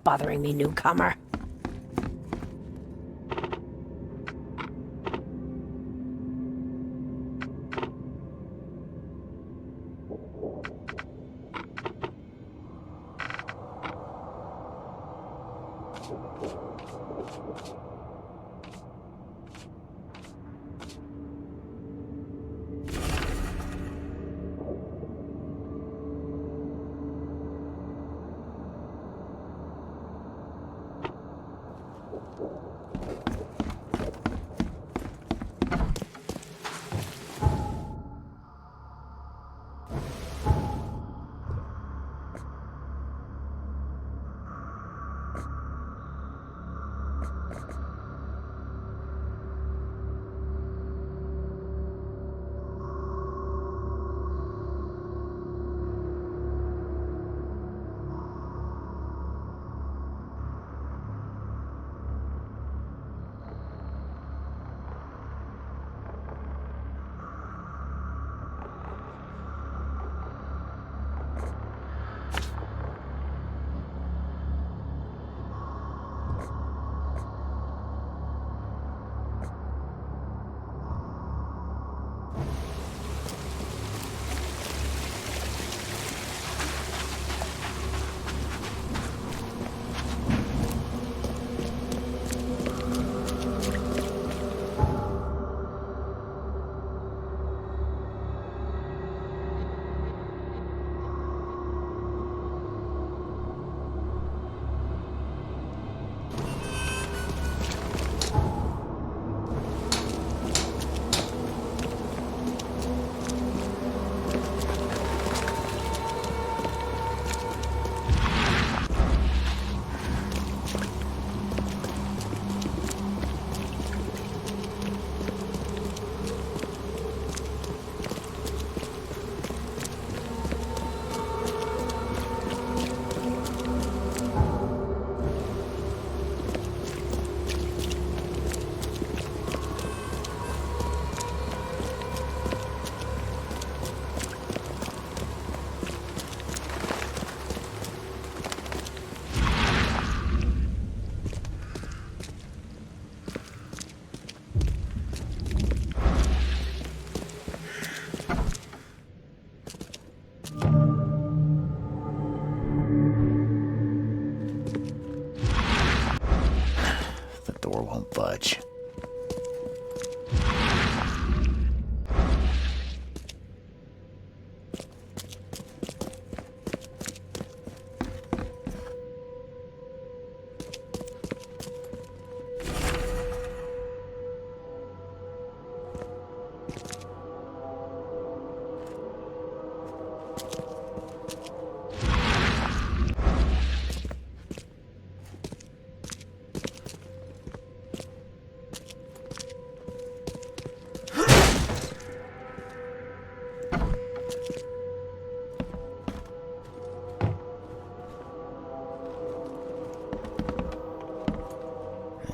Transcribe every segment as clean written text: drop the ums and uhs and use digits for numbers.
Stop bothering me, newcomer. Budge.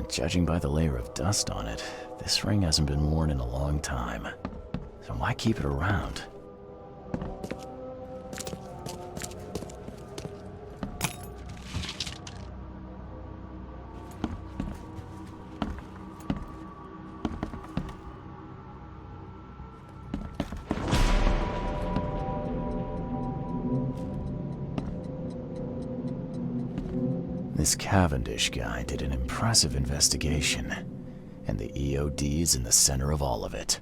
Judging by the layer of dust on it, this ring hasn't been worn in a long time. So why keep it around? This Cavendish guy did an impressive investigation, and the EOD is in the center of all of it.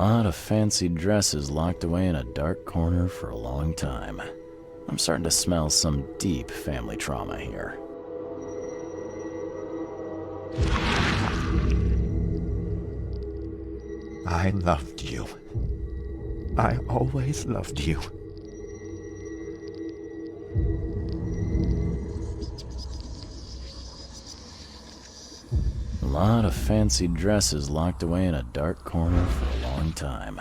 lot of fancy dresses locked away in a dark corner for a long time. I'm starting to smell some deep family trauma here. I loved you. I always loved you. A lot of fancy dresses locked away in a dark corner for a long time.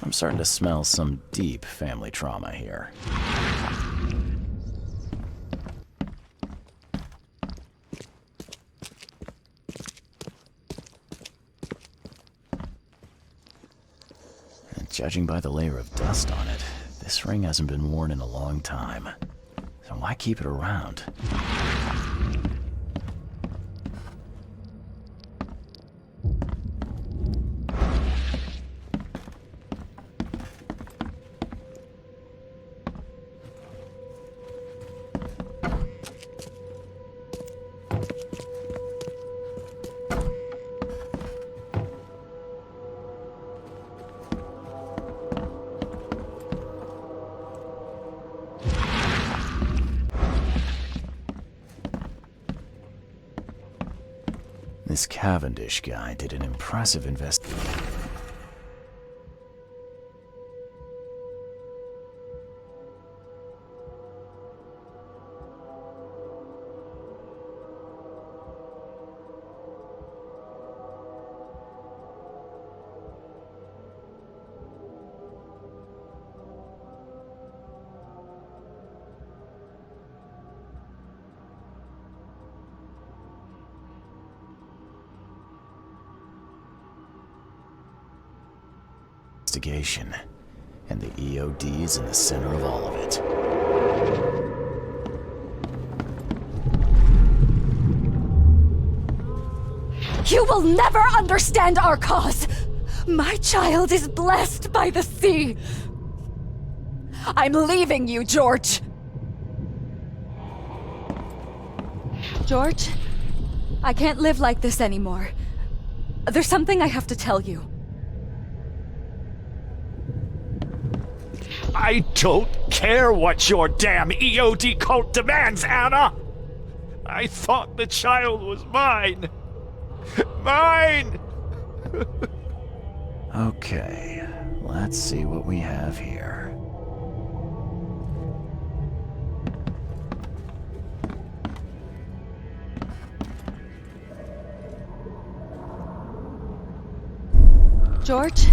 I'm starting to smell some deep family trauma here. And judging by the layer of dust on it, this ring hasn't been worn in a long time. So why keep it around? This Cavendish guy did an impressive investigation. And the EOD is in the center of all of it. You will never understand our cause! My child is blessed by the sea! I'm leaving you, George! George? I can't live like this anymore. There's something I have to tell you. I don't care what your damn EOD cult demands, Anna! I thought the child was mine! Mine! Okay, let's see what we have here. George?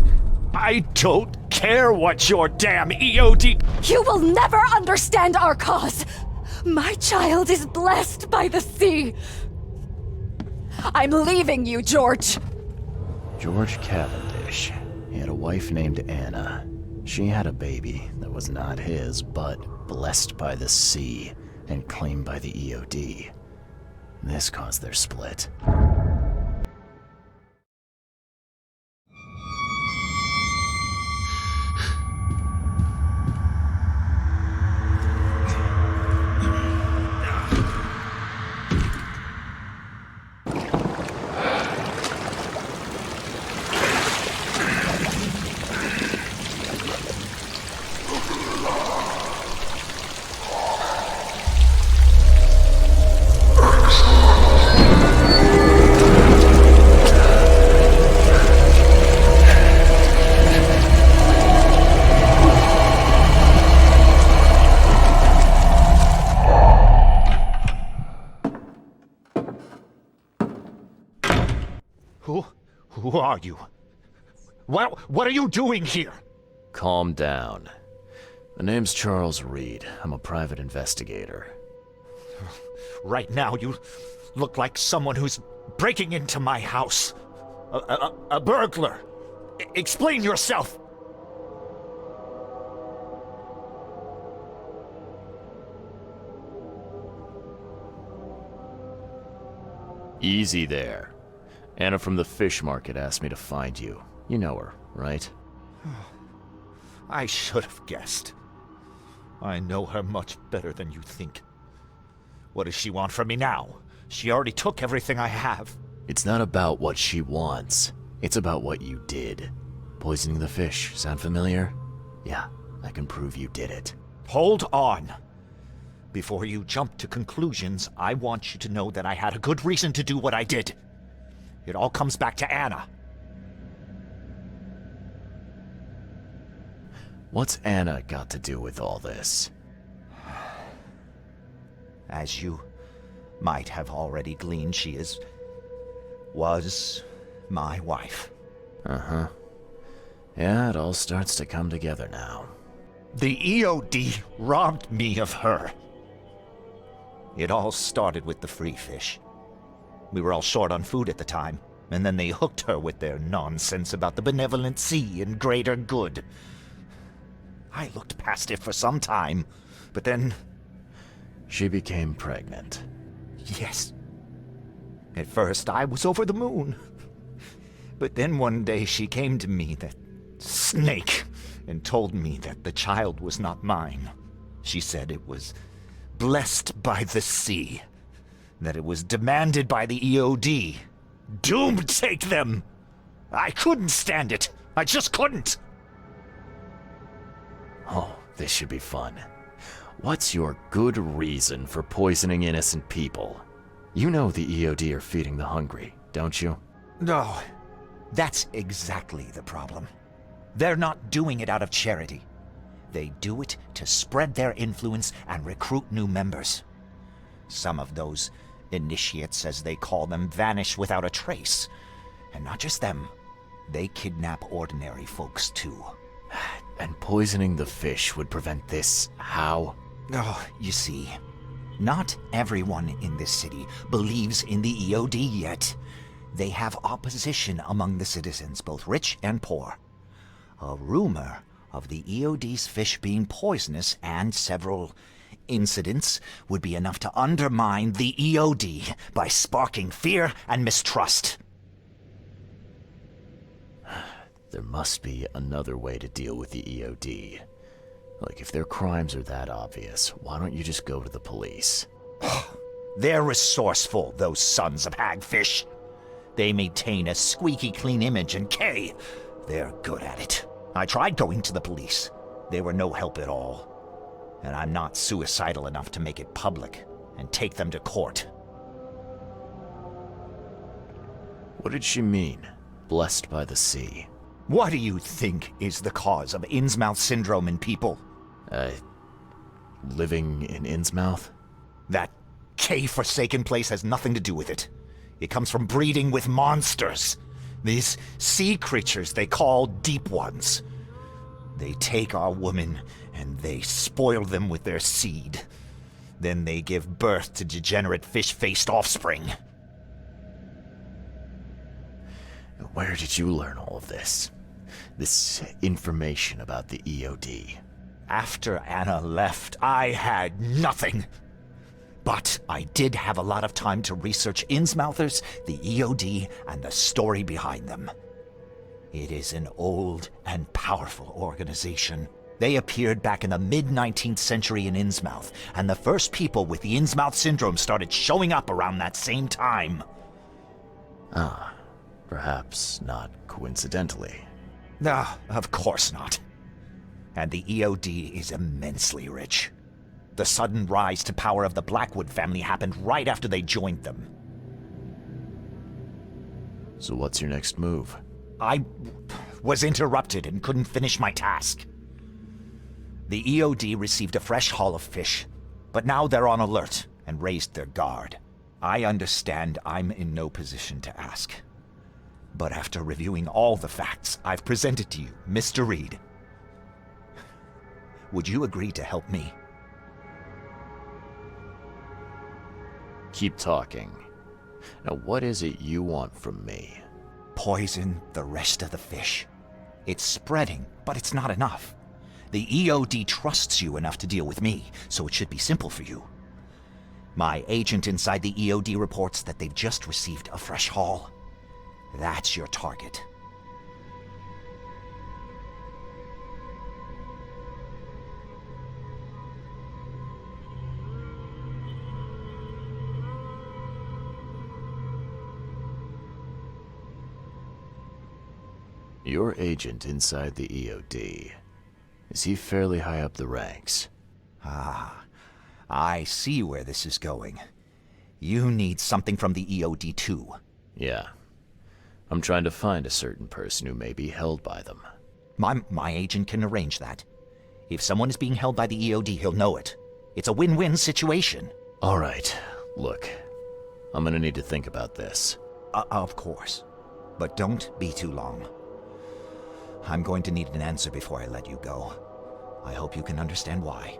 I don't care what your damn EOD... You will never understand our cause! My child is blessed by the sea! I'm leaving you, George! George Cavendish. He had a wife named Anna. She had a baby that was not his, but blessed by the sea and claimed by the EOD. This caused their split. Who are you? What are you doing here? Calm down. My name's Charles Reed. I'm a private investigator. Right now, you look like someone who's breaking into my house. A burglar. Explain yourself. Easy there. Anna from the fish market asked me to find you. You know her, right? I should have guessed. I know her much better than you think. What does she want from me now? She already took everything I have. It's not about what she wants. It's about what you did. Poisoning the fish, sound familiar? Yeah, I can prove you did it. Hold on. Before you jump to conclusions, I want you to know that I had a good reason to do what I did. It all comes back to Anna. What's Anna got to do with all this? As you might have already gleaned, she was my wife. Uh-huh. Yeah, it all starts to come together now. The EOD robbed me of her. It all started with the free fish. We were all short on food at the time, and then they hooked her with their nonsense about the benevolent sea and greater good. I looked past it for some time, but then... She became pregnant. Yes. At first, I was over the moon. But then one day she came to me, that snake, and told me that the child was not mine. She said it was blessed by the sea, that it was demanded by the EOD. Doom take them! I couldn't stand it. I just couldn't. Oh, this should be fun. What's your good reason for poisoning innocent people? You know the EOD are feeding the hungry, don't you? No, that's exactly the problem. They're not doing it out of charity. They do it to spread their influence and recruit new members. Some of those initiates, as they call them, vanish without a trace. And not just them. They kidnap ordinary folks, too. And poisoning the fish would prevent this. How? Oh, you see, not everyone in this city believes in the EOD yet. They have opposition among the citizens, both rich and poor. A rumor of the EOD's fish being poisonous and several incidents would be enough to undermine the EOD by sparking fear and mistrust. There must be another way to deal with the EOD. Like, if their crimes are that obvious, why don't you just go to the police? They're resourceful, those sons of hagfish. They maintain a squeaky clean image, and they're good at it. I tried going to the police. They were no help at all. And I'm not suicidal enough to make it public and take them to court. What did she mean? Blessed by the sea. What do you think is the cause of Innsmouth syndrome in people? Living in Innsmouth? That K-forsaken place has nothing to do with it. It comes from breeding with monsters. These sea creatures they call Deep Ones. They take our women and they spoil them with their seed. Then they give birth to degenerate fish-faced offspring. Where did you learn all of this? This information about the EOD? After Anna left, I had nothing. But I did have a lot of time to research Innsmouthers, the EOD, and the story behind them. It is an old and powerful organization. They appeared back in the mid-19th century in Innsmouth, and the first people with the Innsmouth syndrome started showing up around that same time. Ah, perhaps not coincidentally. No, of course not. And the EOD is immensely rich. The sudden rise to power of the Blackwood family happened right after they joined them. So what's your next move? I was interrupted and couldn't finish my task. The EOD received a fresh haul of fish, but now they're on alert and raised their guard. I understand I'm in no position to ask. But after reviewing all the facts I've presented to you, Mr. Reed, would you agree to help me? Keep talking. Now, what is it you want from me? Poison the rest of the fish. It's spreading, but it's not enough. The EOD trusts you enough to deal with me, so it should be simple for you. My agent inside the EOD reports that they've just received a fresh haul. That's your target. Your agent inside the EOD. Is he fairly high up the ranks? Ah, I see where this is going. You need something from the EOD too. Yeah. I'm trying to find a certain person who may be held by them. My agent can arrange that. If someone is being held by the EOD, he'll know it. It's a win-win situation. All right. Look, I'm gonna need to think about this. Of course. But don't be too long. I'm going to need an answer before I let you go. I hope you can understand why.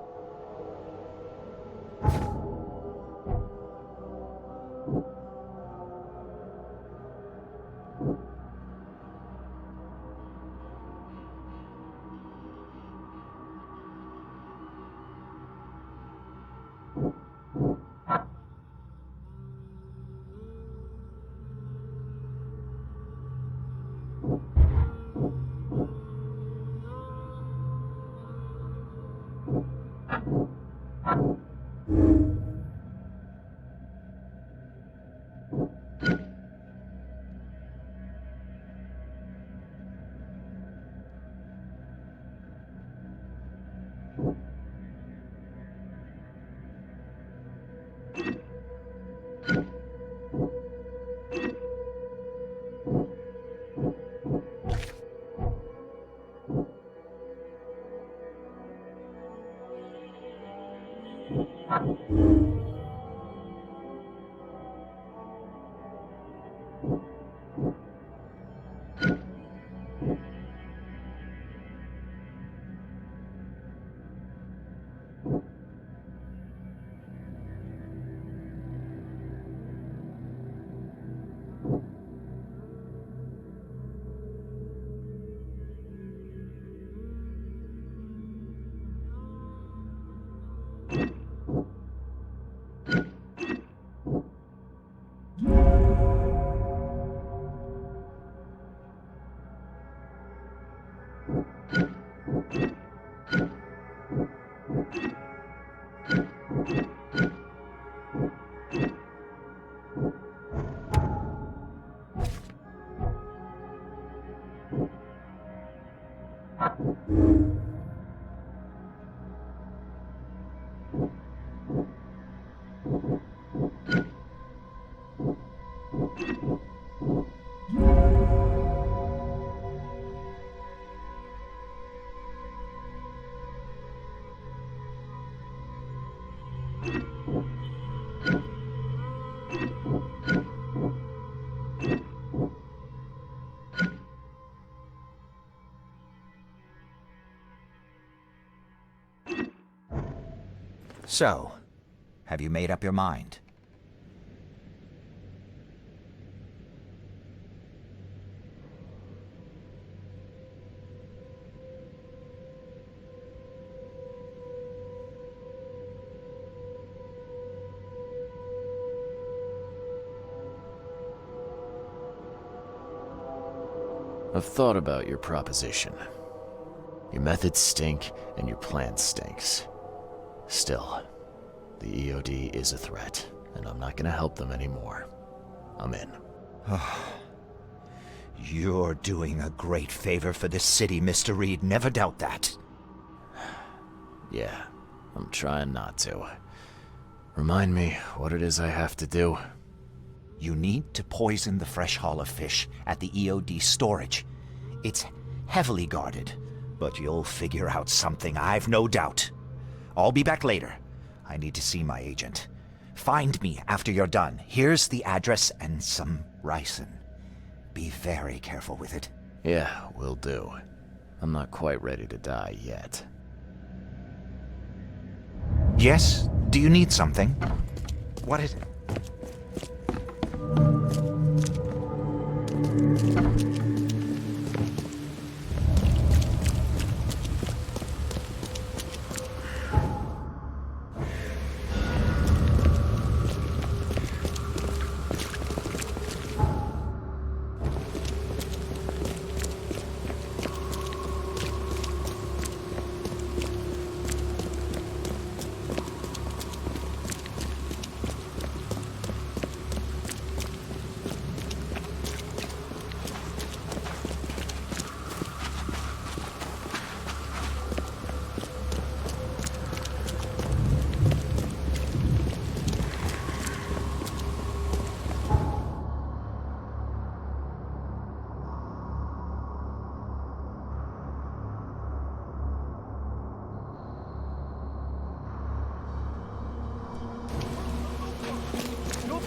So, have you made up your mind? I've thought about your proposition. Your methods stink, and your plan stinks. Still, the EOD is a threat, and I'm not gonna help them anymore. I'm in. You're doing a great favor for this city, Mr. Reed. Never doubt that. Yeah, I'm trying not to. Remind me what it is I have to do. You need to poison the fresh haul of fish at the EOD storage. It's heavily guarded, but you'll figure out something, I've no doubt. I'll be back later. I need to see my agent. Find me after you're done. Here's the address and some ricin. Be very careful with it. Yeah, will do. I'm not quite ready to die yet. Yes? Do you need something? What is it?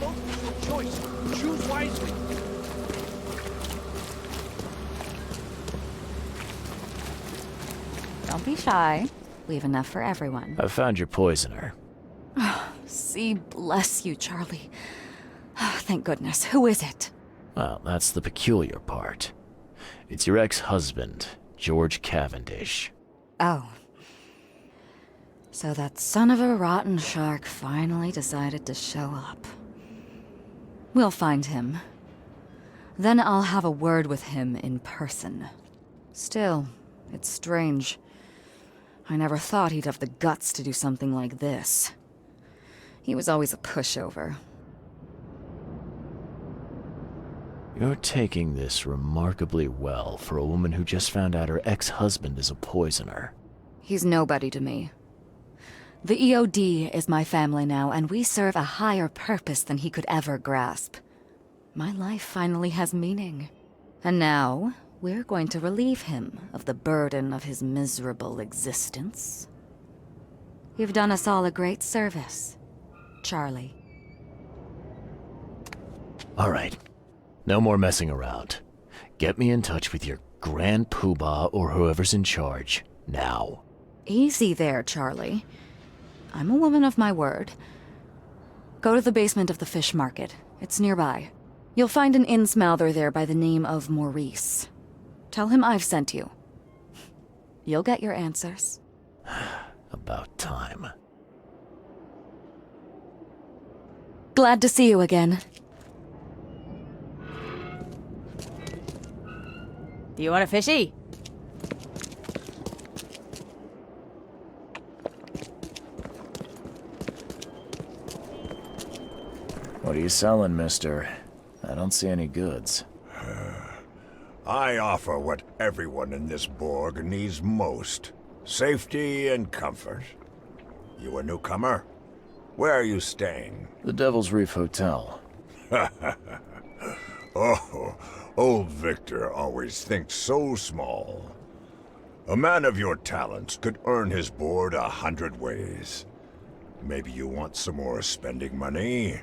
Don't use your choice. Choose wisely. Don't be shy. We have enough for everyone. I found your poisoner. See, bless you, Charlie. Thank goodness. Who is it? Well, that's the peculiar part. It's your ex-husband, George Cavendish. Oh. So that son of a rotten shark finally decided to show up. We'll find him. Then I'll have a word with him in person. Still, it's strange. I never thought he'd have the guts to do something like this. He was always a pushover. You're taking this remarkably well for a woman who just found out her ex-husband is a poisoner. He's nobody to me. The EOD is my family now, and we serve a higher purpose than he could ever grasp. My life finally has meaning. And now, we're going to relieve him of the burden of his miserable existence. You've done us all a great service, Charlie. All right. No more messing around. Get me in touch with your Grand Poobah or whoever's in charge, now. Easy there, Charlie. I'm a woman of my word. Go to the basement of the fish market. It's nearby. You'll find an Innsmouther there by the name of Maurice. Tell him I've sent you. You'll get your answers. About time. Glad to see you again. Do you want a fishy? What are you selling, mister? I don't see any goods. I offer what everyone in this Borg needs most. Safety and comfort. You a newcomer? Where are you staying? The Devil's Reef Hotel. Oh, old Victor always thinks so small. A man of your talents could earn his board 100 ways. Maybe you want some more spending money?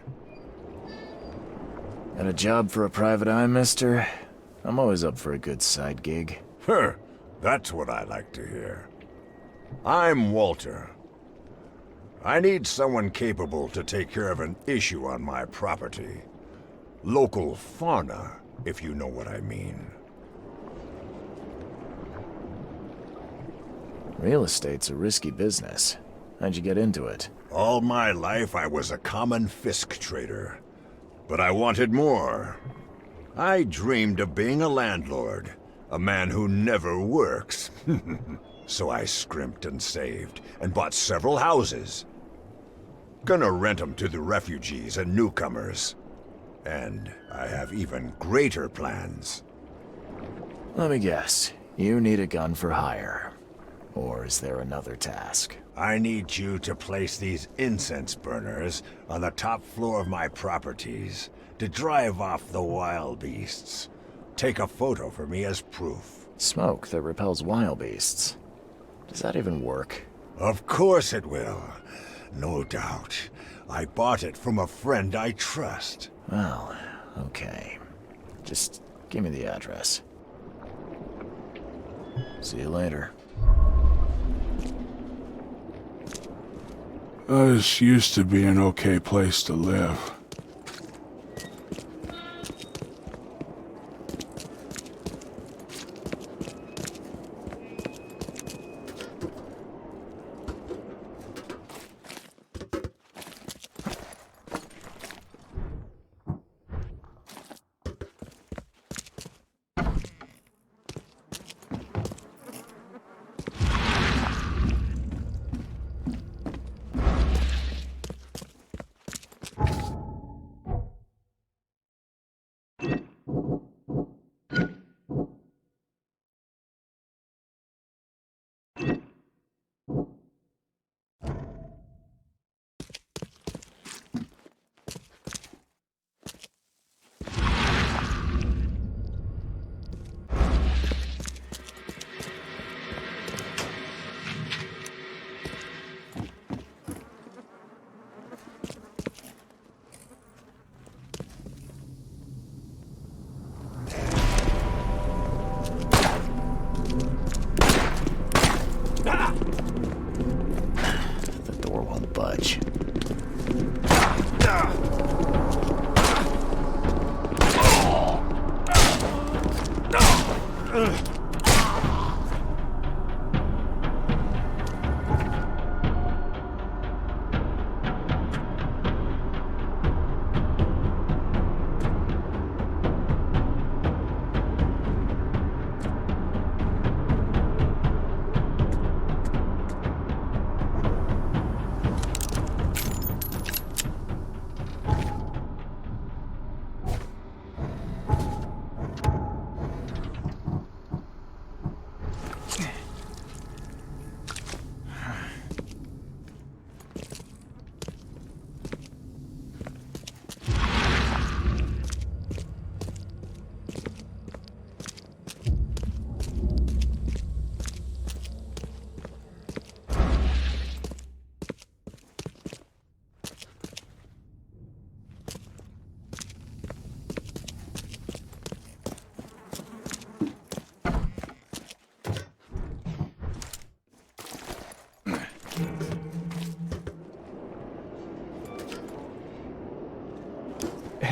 Got a job for a private eye, mister? I'm always up for a good side gig. That's what I like to hear. I'm Walter. I need someone capable to take care of an issue on my property. Local fauna, if you know what I mean. Real estate's a risky business. How'd you get into it? All my life I was a common fisk trader. But I wanted more. I dreamed of being a landlord, a man who never works. So I scrimped and saved, and bought several houses. Gonna rent them to the refugees and newcomers. And I have even greater plans. Let me guess. You need a gun for hire. Or is there another task? I need you to place these incense burners on the top floor of my properties to drive off the wild beasts. Take a photo for me as proof. Smoke that repels wild beasts. Does that even work? Of course it will. No doubt. I bought it from a friend I trust. Well, okay. Just give me the address. See you later. This used to be an okay place to live.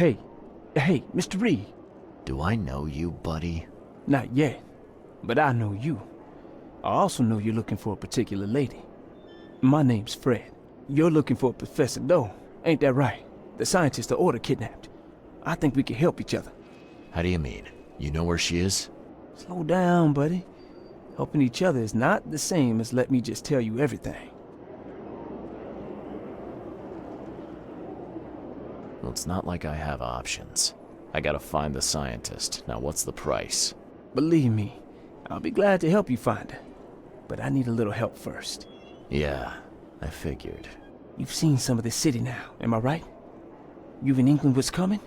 Hey, Mr. Reed. Do I know you, buddy? Not yet, but I know you. I also know you're looking for a particular lady. My name's Fred. You're looking for Professor Doe, ain't that right? The scientist the Order kidnapped. I think we can help each other. How do you mean? You know where she is? Slow down, buddy. Helping each other is not the same as let me just tell you everything. Well, it's not like I have options. I gotta find the scientist. Now, what's the price? Believe me, I'll be glad to help you find her. But I need a little help first. Yeah, I figured. You've seen some of this city now, am I right? You've in England what's coming?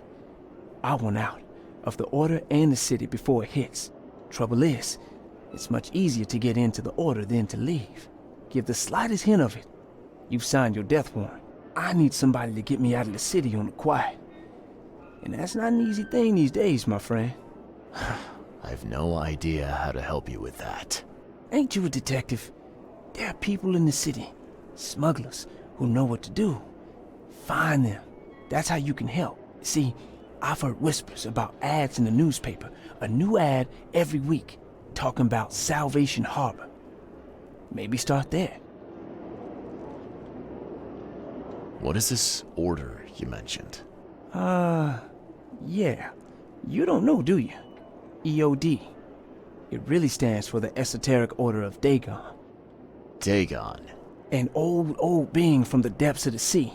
I want out of the Order and the city before it hits. Trouble is, it's much easier to get into the Order than to leave. Give the slightest hint of it, you've signed your death warrant. I need somebody to get me out of the city on the quiet. And that's not an easy thing these days, my friend. I've no idea how to help you with that. Ain't you a detective? There are people in the city, smugglers, who know what to do. Find them. That's how you can help. See, I've heard whispers about ads in the newspaper. A new ad every week, talking about Salvation Harbor. Maybe start there. What is this order you mentioned? Yeah. You don't know, do you? EOD. It really stands for the Esoteric Order of Dagon. Dagon. An old being from the depths of the sea.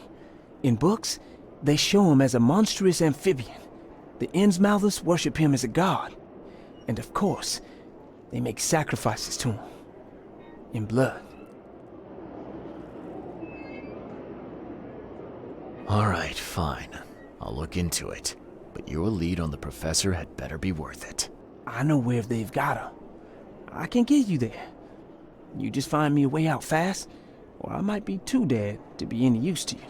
In books, they show him as a monstrous amphibian. The Innsmouthers worship him as a god. And of course, they make sacrifices to him. In blood. Alright, fine. I'll look into it. But your lead on the professor had better be worth it. I know where they've got her. I can get you there. You just find me a way out fast, or I might be too dead to be any use to you.